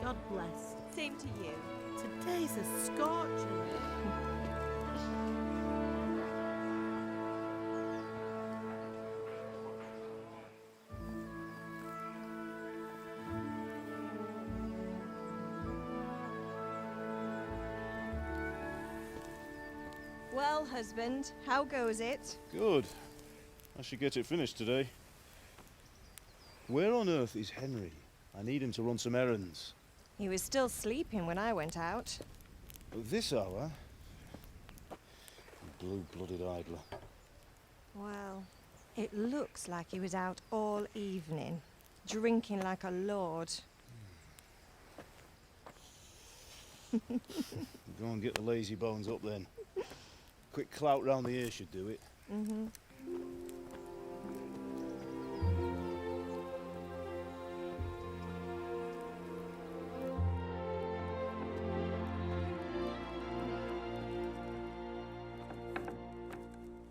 God bless. Same to you. Today's a scorcher. Well, husband, how goes it? Good. I should get it finished today. Where on earth is Henry? I need him to run some errands. He was still sleeping when I went out. At this hour? Blue-blooded idler. Well, it looks like he was out all evening, drinking like a lord. Go and get the lazy bones up then. Quick clout round the ear should do it. Mm-hmm.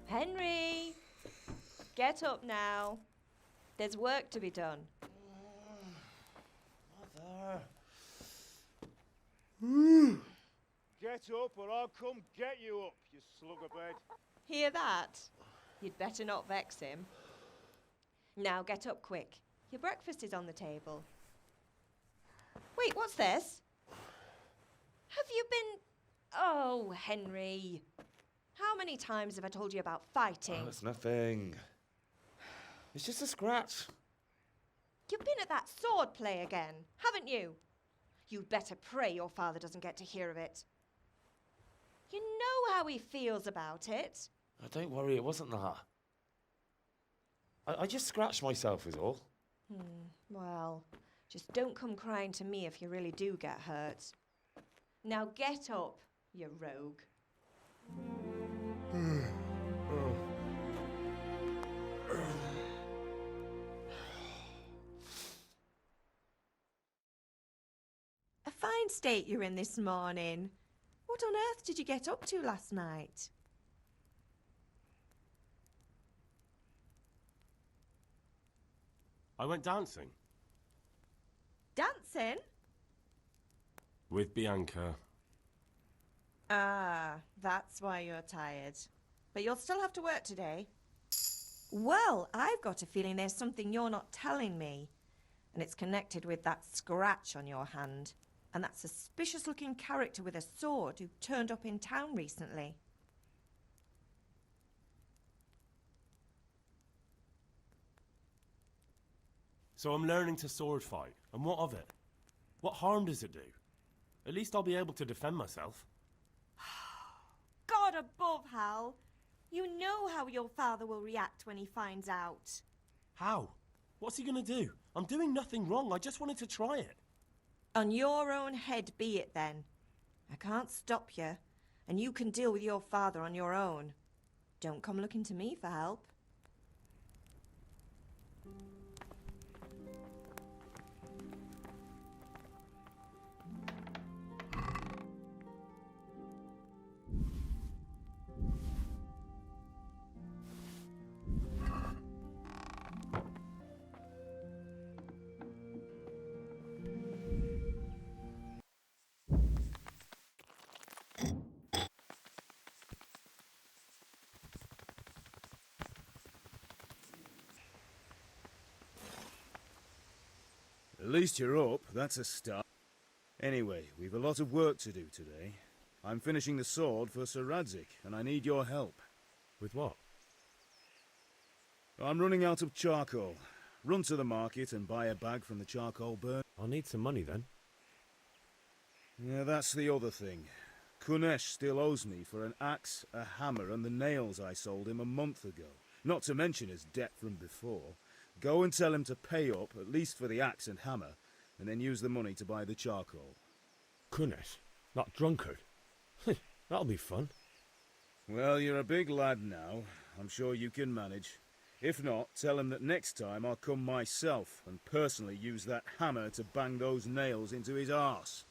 Henry! Get up now. There's work to be done. Mother. Get up or I'll come get you up, you slugabed. Hear that? You'd better not vex him. Now get up quick. Your breakfast is on the table. Wait, what's this? Have you been... Oh, Henry. How many times have I told you about fighting? Oh, it's nothing. It's just a scratch. You've been at that sword play again, haven't you? You'd better pray your father doesn't get to hear of it. You know how he feels about it. Oh, don't worry, it wasn't that. I just scratched myself is all. Well, just don't come crying to me if you really do get hurt. Now get up, you rogue. A fine state you're in this morning. What on earth did you get up to last night? I went dancing. Dancing? With Bianca. Ah, that's why you're tired. But you'll still have to work today. Well, I've got a feeling there's something you're not telling me. And it's connected with that scratch on your hand. And that suspicious-looking character with a sword who turned up in town recently. So I'm learning to sword fight. And what of it? What harm does it do? At least I'll be able to defend myself. God above, Hal. You know how your father will react when he finds out. How? What's he gonna do? I'm doing nothing wrong. I just wanted to try it. On your own head be it then. I can't stop you, and you can deal with your father on your own. Don't come looking to me for help. At least you're up, that's a start. Anyway, we've a lot of work to do today. I'm finishing the sword for Sir Radzik, and I need your help. With what? I'm running out of charcoal. Run to the market and buy a bag from the charcoal burn. I'll need some money then. Yeah, that's the other thing. Kunesh still owes me for an axe, a hammer, and the nails I sold him a month ago. Not to mention his debt from before. Go and tell him to pay up, at least for the axe and hammer, and then use the money to buy the charcoal. Kunesh? That drunkard? That'll be fun. Well, you're a big lad now. I'm sure you can manage. If not, tell him that next time I'll come myself and personally use that hammer to bang those nails into his arse.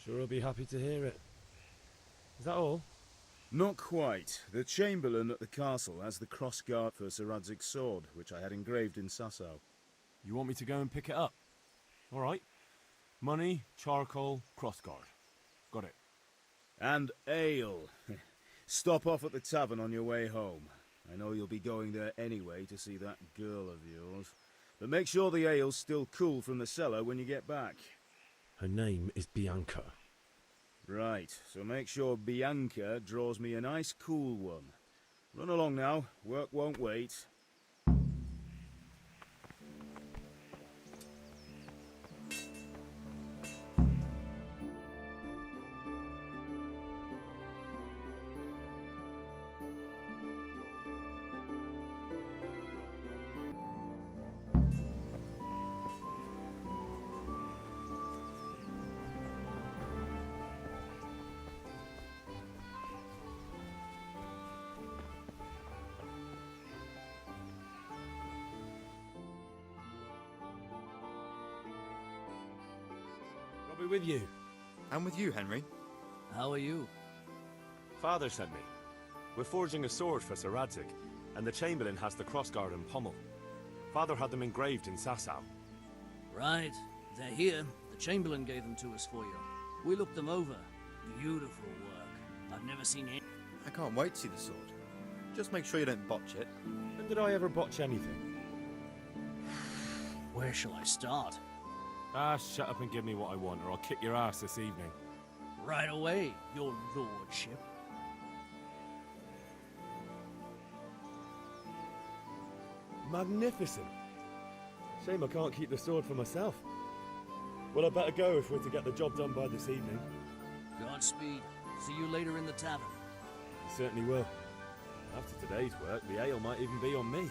Sure I'll be happy to hear it. Is that all? Not quite. The Chamberlain at the castle has the cross-guard for Sir Radzig's sword, which I had engraved in Sasau. You want me to go and pick it up? All right. Money, charcoal, crossguard. Got it. And ale. Stop off at the tavern on your way home. I know you'll be going there anyway to see that girl of yours. But make sure the ale's still cool from the cellar when you get back. Her name is Bianca. Right, so make sure Bianca draws me a nice cool one. Run along now, work won't wait. I'll be with you. I'm with you, Henry. How are you? Father sent me. We're forging a sword for Sir Radzig, and the Chamberlain has the crossguard and pommel. Father had them engraved in Sasau. Right. They're here. The Chamberlain gave them to us for you. We looked them over. Beautiful work. I've never seen it. I can't wait to see the sword. Just make sure you don't botch it. When did I ever botch anything? Where shall I start? Ah, shut up and give me what I want, or I'll kick your ass this evening. Right away, your lordship. Magnificent. Shame I can't keep the sword for myself. Well, I better go if we're to get the job done by this evening. Godspeed. See you later in the tavern. You certainly will. After today's work, the ale might even be on me.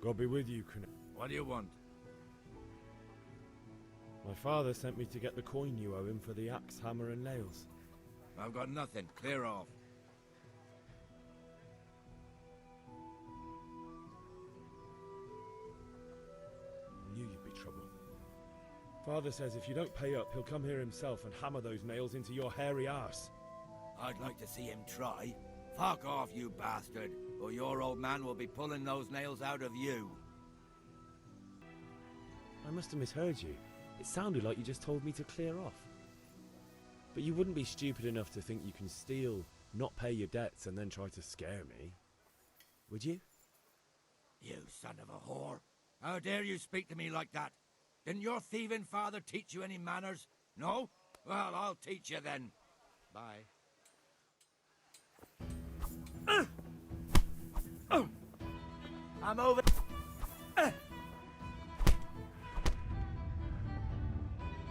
God be with you, Cunniff. What do you want? My father sent me to get the coin you owe him for the axe, hammer and nails. I've got nothing. Clear off. Knew you'd be trouble. Father says if you don't pay up, he'll come here himself and hammer those nails into your hairy arse. I'd like to see him try. Fuck off, you bastard, or your old man will be pulling those nails out of you. I must have misheard you. It sounded like you just told me to clear off. But you wouldn't be stupid enough to think you can steal, not pay your debts, and then try to scare me. Would you? You son of a whore. How dare you speak to me like that? Didn't your thieving father teach you any manners? No? Well, I'll teach you then. Bye. I'm over.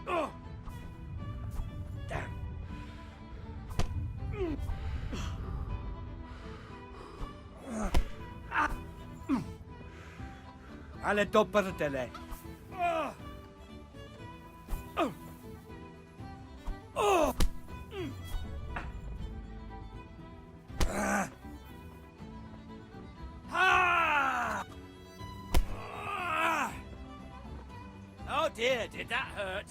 Oh! Damn. Alle doppeltele. dear, did that hurt?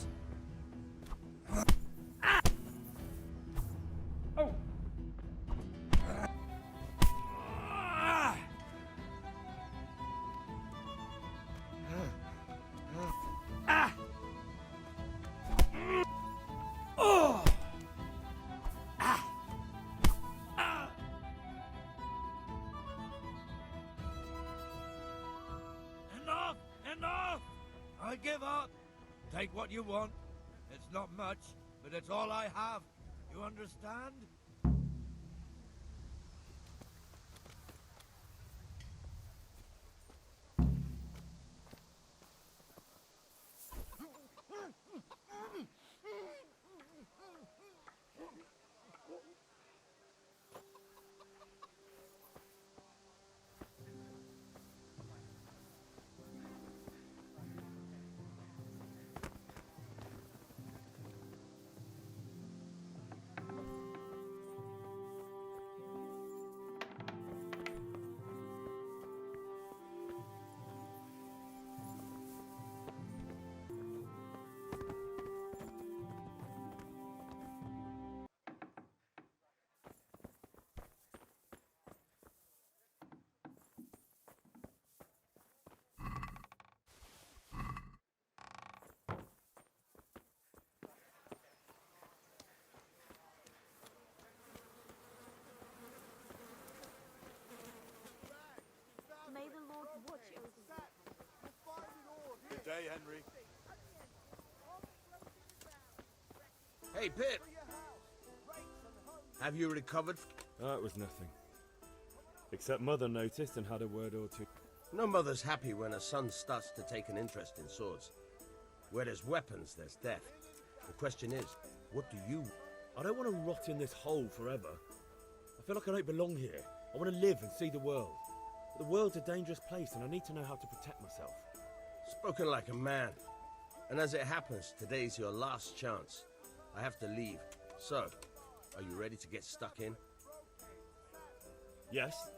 Enough! Enough! I give up. Take what you want. It's not much, but it's all I have. You understand? May the Lord watch over you. Good day, Henry. Hey, Pip! Have you recovered? That was nothing. Except Mother noticed and had a word or two. No mother's happy when her son starts to take an interest in swords. Where there's weapons, there's death. The question is, what do you... I don't want to rot in this hole forever. I feel like I don't belong here. I want to live and see the world. But the world's a dangerous place and I need to know how to protect myself. Spoken like a man. And as it happens, today's your last chance. I have to leave. So, are you ready to get stuck in? Yes?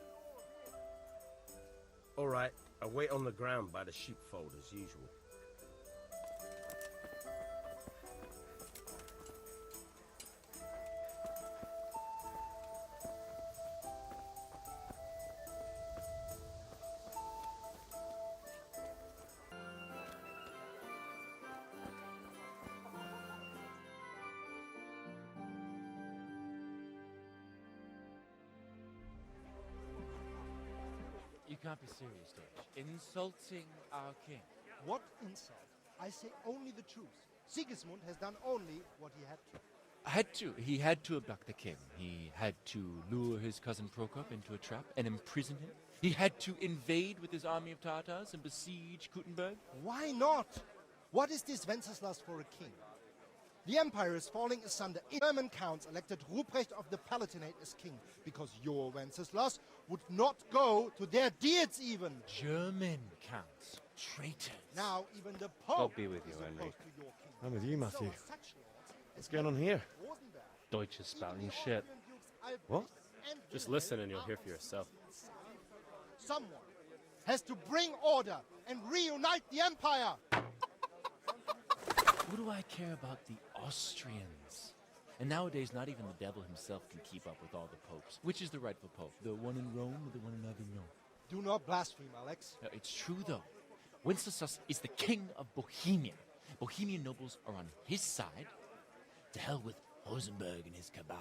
All right, I'll wait on the ground by the sheepfold as usual. You can't be serious, Deutsch. Insulting our king. What insult? I say only the truth. Sigismund has done only what he had to. He had to abduct the king. He had to lure his cousin Prokop into a trap and imprison him. He had to invade with his army of Tartars and besiege Kuttenberg. Why not? What is this Wenceslas for a king? The empire is falling asunder. German counts elected Ruprecht of the Palatinate as king because your Wenceslas would not go to their deeds even. German counts. Traitors. Now even the Pope God be with you, is Henry. opposed to your king. I'm with you, Matthew. So such lords What's going on here? Deutsch is spouting shit. What? Just listen and you'll hear for yourself. Someone has to bring order and reunite the empire. What do I care about the Austrians? And nowadays, not even the devil himself can keep up with all the popes. Which is the rightful pope? The one in Rome or the one in Avignon? Do not blaspheme, Alex. It's true, though. Wenceslas is the king of Bohemia. Bohemian nobles are on his side. To hell with Rosenberg and his cabal.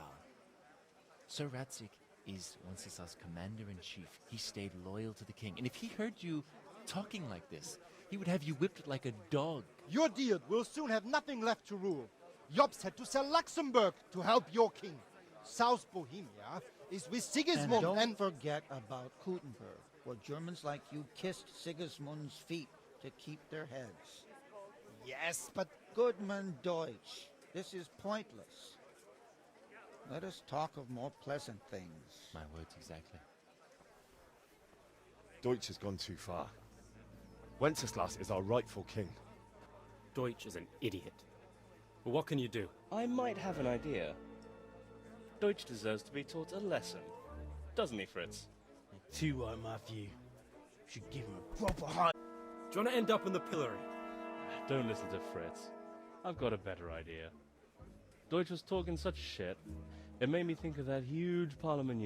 Sir Ratzik is Wenceslas' commander-in-chief. He stayed loyal to the king. And if he heard you talking like this, he would have you whipped like a dog. Your Diet will soon have nothing left to rule. Jobst had to sell Luxembourg to help your king. South Bohemia is with Sigismund and don't forget about Kuttenberg, where Germans like you kissed Sigismund's feet to keep their heads. Yes, but... Goodman Deutsch, this is pointless. Let us talk of more pleasant things. My words exactly. Deutsch has gone too far. Wenceslas is our rightful king. Deutsch is an idiot. But what can you do? I might have an idea. Deutsch deserves to be taught a lesson. Doesn't he, Fritz? Too right, Matthew. Should give him a proper high. Do you want to end up in the pillory? Don't listen to Fritz. I've got a better idea. Deutsch was talking such shit, it made me think of that huge Parlement.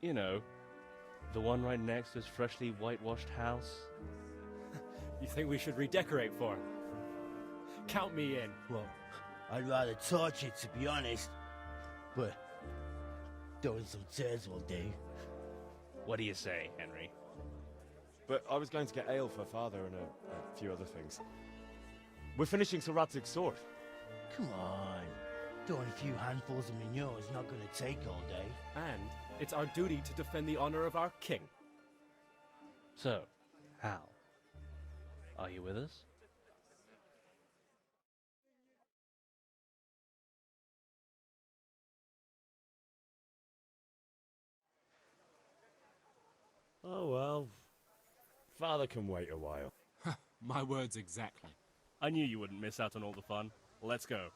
You know, the one right next to his freshly whitewashed house. You think we should redecorate for him? Count me in. Well, I'd rather torch it, to be honest. But throwing some tears will do. What do you say, Henry? But I was going to get ale for Father and a few other things. We're finishing Sir Radzig's sword. Come on. Throwing a few handfuls of manure is not going to take all day. And it's our duty to defend the honor of our king. So, Hal, are you with us? Oh well. Father can wait a while. My words exactly. I knew you wouldn't miss out on all the fun. Let's go.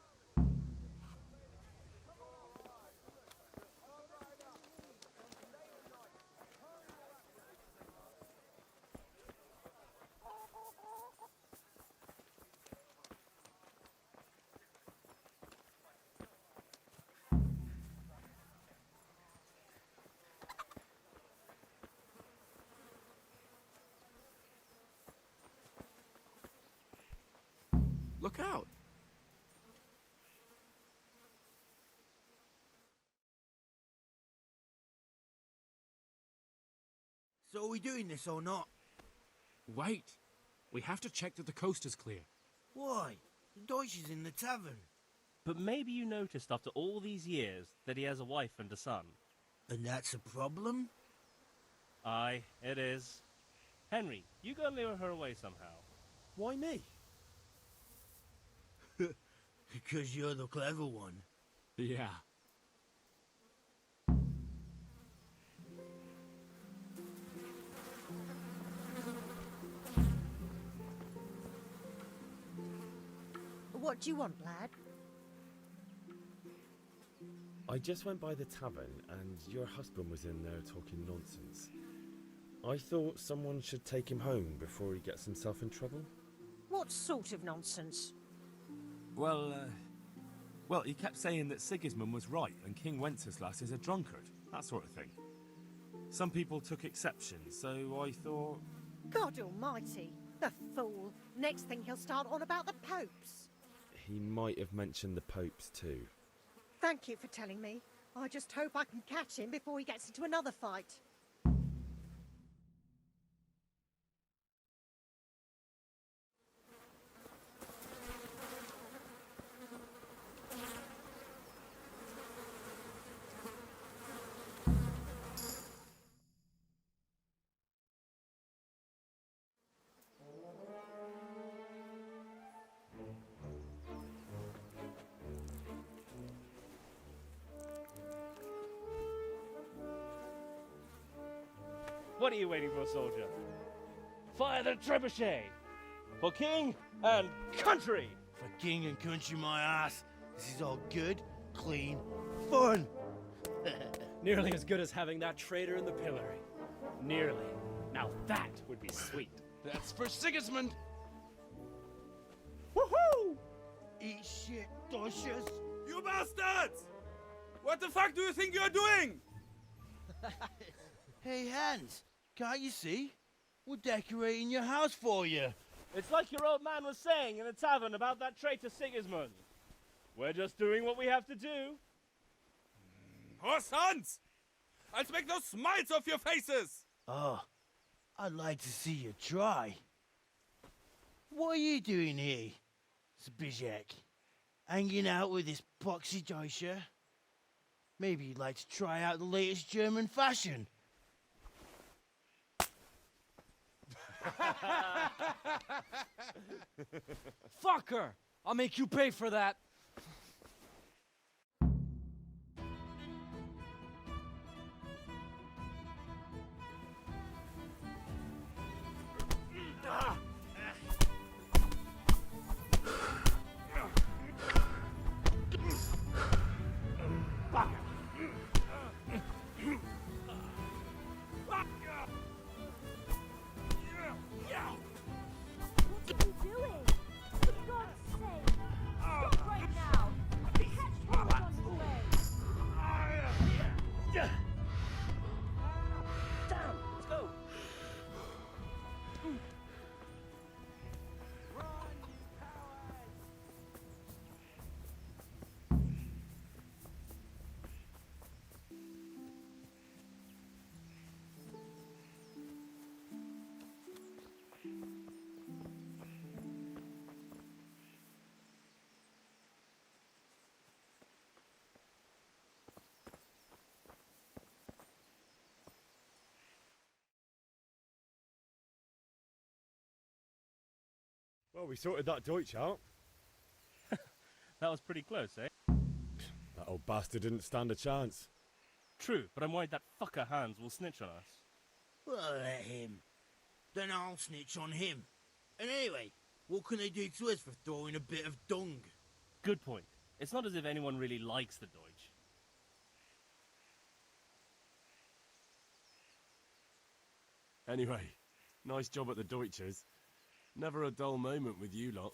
Look out! So are we doing this or not? Wait! We have to check that the coast is clear. Why? The Deutsch is in the tavern. But maybe you noticed after all these years that he has a wife and a son. And that's a problem? Aye, it is. Henry, you go and lure her away somehow. Why me? Because you're the clever one. Yeah. What do you want, lad? I just went by the tavern and your husband was in there talking nonsense. I thought someone should take him home before he gets himself in trouble. What sort of nonsense? Well, he kept saying that Sigismund was right and King Wenceslas is a drunkard, that sort of thing. Some people took exception, so I thought... God almighty, the fool. Next thing he'll start on about the popes. He might have mentioned the popes too. Thank you for telling me. I just hope I can catch him before he gets into another fight. What are you waiting for, soldier? Fire the trebuchet! For king and country! For king and country, my ass. This is all good, clean, fun. Nearly as good as having that traitor in the pillory. Nearly. Now that would be sweet. That's for Sigismund! Woohoo! Eat shit, Deutsches. You bastards! What the fuck do you think you're doing? Hey, Hans, can't you see? We're decorating your house for you. It's like your old man was saying in the tavern about that traitor Sigismund. We're just doing what we have to do. Horse Hans! I'll make those smiles off your faces! Oh, I'd like to see you try. What are you doing here, Zbigniew? Hanging out with this poxy Deutscher? Maybe you'd like to try out the latest German fashion. Fuck her! I'll make you pay for that. What are you doing? Damn, let's go. Well, we sorted that Deutsch out. That was pretty close, eh? That old bastard didn't stand a chance. True, but I'm worried that fucker Hans will snitch on us. Well, let him. Then I'll snitch on him. And anyway, what can they do to us for throwing a bit of dung? Good point. It's not as if anyone really likes the Deutsch. Anyway, nice job at the Deutschers. Never a dull moment with you lot.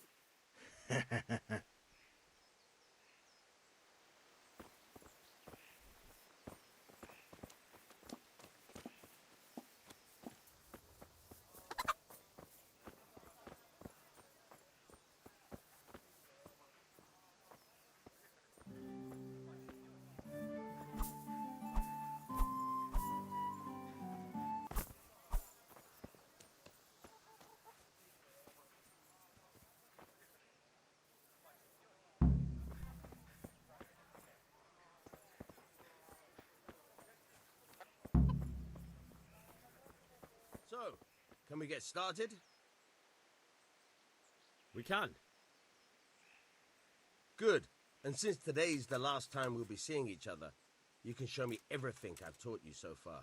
So, can we get started? We can. Good. And since today's the last time we'll be seeing each other, you can show me everything I've taught you so far.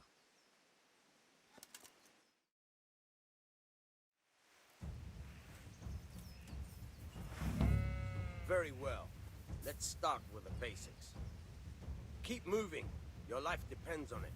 Very well. Let's start with the basics. Keep moving. Your life depends on it.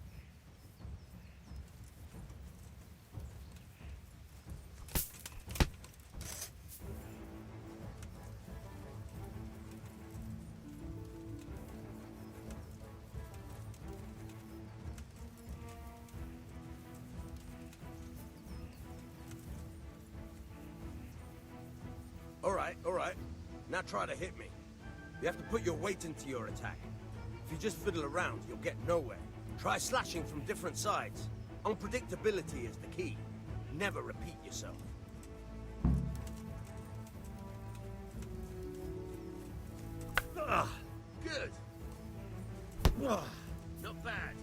All right. Now try to hit me. You have to put your weight into your attack. If you just fiddle around, you'll get nowhere. Try slashing from different sides. Unpredictability is the key. Never repeat yourself. Good. Not bad.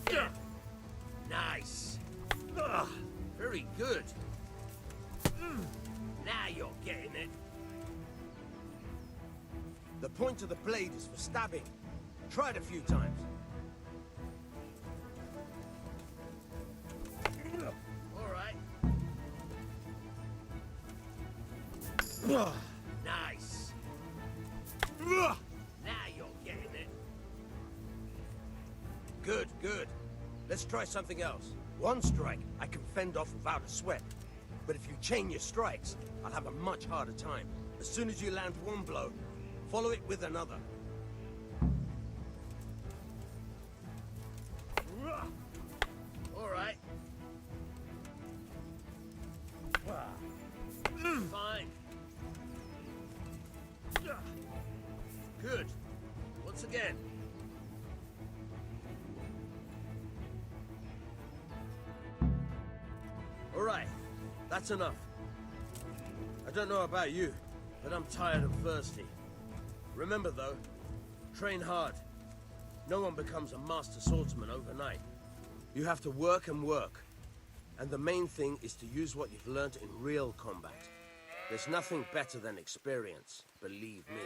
Again. Nice. Very good. Now you're getting it. The point of the blade is for stabbing. Try it a few times. All right. Nice. Now you're getting it. Good, good. Let's try something else. One strike I can fend off without a sweat. But if you chain your strikes, I'll have a much harder time. As soon as you land one blow, follow it with another. All right. Fine. Good. Once again. All right. That's enough. I don't know about you, but I'm tired and thirsty. Remember though, train hard. No one becomes a master swordsman overnight. You have to work and work. And the main thing is to use what you've learned in real combat. There's nothing better than experience, believe me.